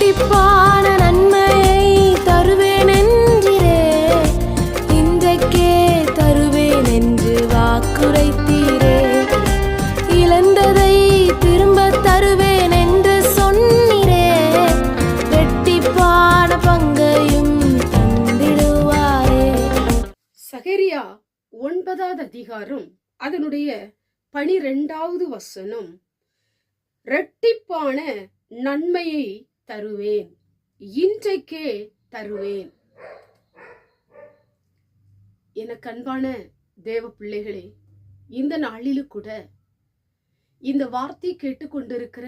இரட்டிப்பான நன்மையை தருவேன் என்றிரே, இன்றைக்கே தருவேன் என்று வாக்குரைத்தீரே. இழந்ததை திரும்ப தருவேன் என்று சொன்னீரே, இரட்டிப்பான பங்கையும் தந்திடுவாரே. சகரியா 9வது அதிகாரம் அதனுடைய 12வது வசனம், இரட்டிப்பான நன்மையை தருவேன், இன்றைக்கே தருவேன். எனக்கு அன்பான தேவ பிள்ளைகளே, இந்த நாளிலும் கூட இந்த வார்த்தை கேட்டுக்கொண்டிருக்கிற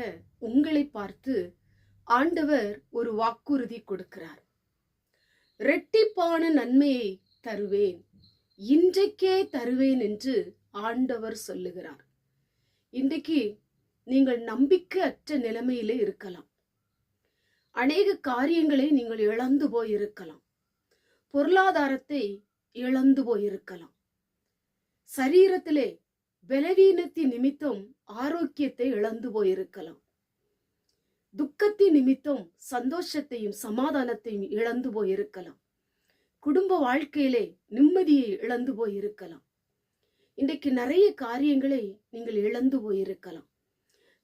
உங்களை பார்த்து ஆண்டவர் ஒரு வாக்குறுதி கொடுக்கிறார். இரட்டிப்பான நன்மையை தருவேன், இன்றைக்கே தருவேன் என்று ஆண்டவர் சொல்லுகிறார். இன்றைக்கு நீங்கள் நம்பிக்கையற்ற நிலைமையிலே இருக்கலாம். அநேக காரியங்களை நீங்கள் இழந்து போயிருக்கலாம். பொருளாதாரத்தை இழந்து போயிருக்கலாம். சரீரத்திலே பலவீனத்தின் நிமித்தம் ஆரோக்கியத்தை இழந்து போயிருக்கலாம். துக்கத்தின் நிமித்தம் சந்தோஷத்தையும் சமாதானத்தையும் இழந்து போயிருக்கலாம். குடும்ப வாழ்க்கையிலே நிம்மதியை இழந்து போயிருக்கலாம். இன்றைக்கு நிறைய காரியங்களை நீங்கள் இழந்து போயிருக்கலாம்.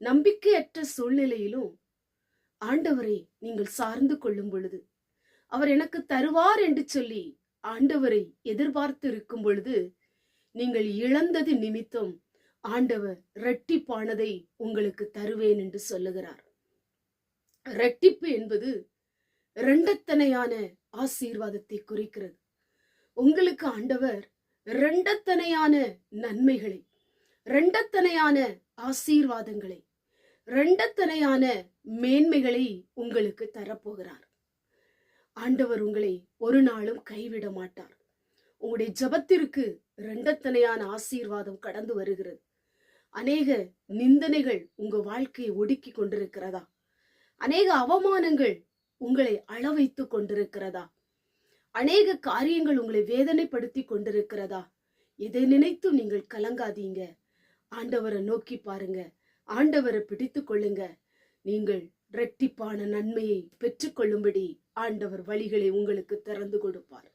நம்பிக்கையற்ற சூழ்நிலையிலும் ஆண்டவரை நீங்கள் சார்ந்து கொள்ளும் பொழுது, அவர் எனக்கு தருவார் என்று சொல்லி ஆண்டவரை எதிர்பார்த்து இருக்கும் பொழுது, நீங்கள் இழந்தது நிமித்தம் ஆண்டவர் இரட்டிப்பானதை உங்களுக்கு தருவேன் என்று சொல்லுகிறார். இரட்டிப்பு என்பது இரண்டத்தனையான ஆசீர்வாதத்தை குறிக்கிறது. உங்களுக்கு ஆண்டவர் இரண்டத்தனையான நன்மைகளை, இரண்டத்தனையான ஆசீர்வாதங்களை, இரண்டத்தனையான மேன்மைகளை உங்களுக்கு தரப்போகிறார். ஆண்டவர் உங்களை ஒரு நாளும் கைவிட மாட்டார். உங்களுடைய ஜபத்திற்கு இரண்டத்தனையான ஆசீர்வாதம் கடந்து வருகிறது. அநேக நிந்தனைகள் உங்க வாழ்க்கையை ஒடுக்கி கொண்டிருக்கிறதா? அநேக அவமானங்கள் உங்களை அளவைத்து கொண்டிருக்கிறதா? அநேக காரியங்கள் உங்களை வேதனைப்படுத்தி கொண்டிருக்கிறதா? எதை நினைத்தும் நீங்கள் கலங்காதீங்க. ஆண்டவரை நோக்கி பாருங்க, ஆண்டவரை பிடித்து கொள்ளுங்க. நீங்கள் இரட்டிப்பான நன்மையை பெற்றுக்கொள்ளும்படி ஆண்டவர் வழிகளை உங்களுக்கு திறந்து கொடுப்பார்.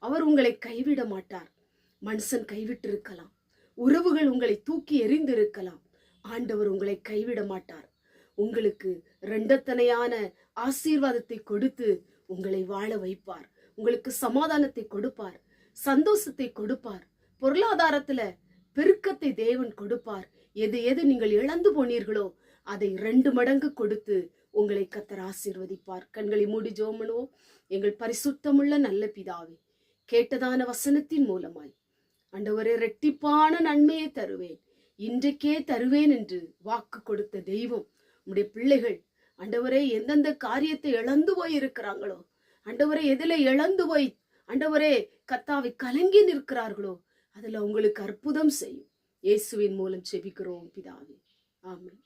அவர் உங்களை கைவிட மாட்டார். மனுஷன் கைவிட்டு இருக்கலாம், உறவுகள் உங்களை தூக்கி எறிந்திருக்கலாம், ஆண்டவர் உங்களை கைவிட மாட்டார். உங்களுக்கு இரண்டத்தனையான ஆசீர்வாதத்தை கொடுத்து உங்களை வாழ வைப்பார். உங்களுக்கு சமாதானத்தை கொடுப்பார், சந்தோஷத்தை கொடுப்பார், பொருளாதாரத்துல பெருக்கத்தை தேவன் கொடுப்பார். எது எது நீங்கள் இழந்து போனீர்களோ அதை 2 மடங்கு கொடுத்து உங்களை கர்த்தர் ஆசீர்வதிப்பார். கண்களை மூடி ஜெபம் பண்ணுவோம். எங்கள் பரிசுத்தமுள்ள நல்ல பிதாவே, கேட்டதான வசனத்தின் மூலமாய் ஆண்டவரே, இரட்டிப்பான நன்மையை தருவேன், இன்றைக்கே தருவேன் என்று வாக்கு கொடுத்த தெய்வம் உம்முடைய பிள்ளைகள் ஆண்டவரே எந்தெந்த காரியத்தை இழந்து போய் இருக்கிறாங்களோ, ஆண்டவரே எதில இழந்து போய் ஆண்டவரே கர்த்தாவை கலங்கி நிற்கிறார்களோ அதுல உங்களுக்கு அற்புதம் செய்யும். இயேசுவின் மூலம் செபிக்கிறோம் பிதாவே, ஆமென்.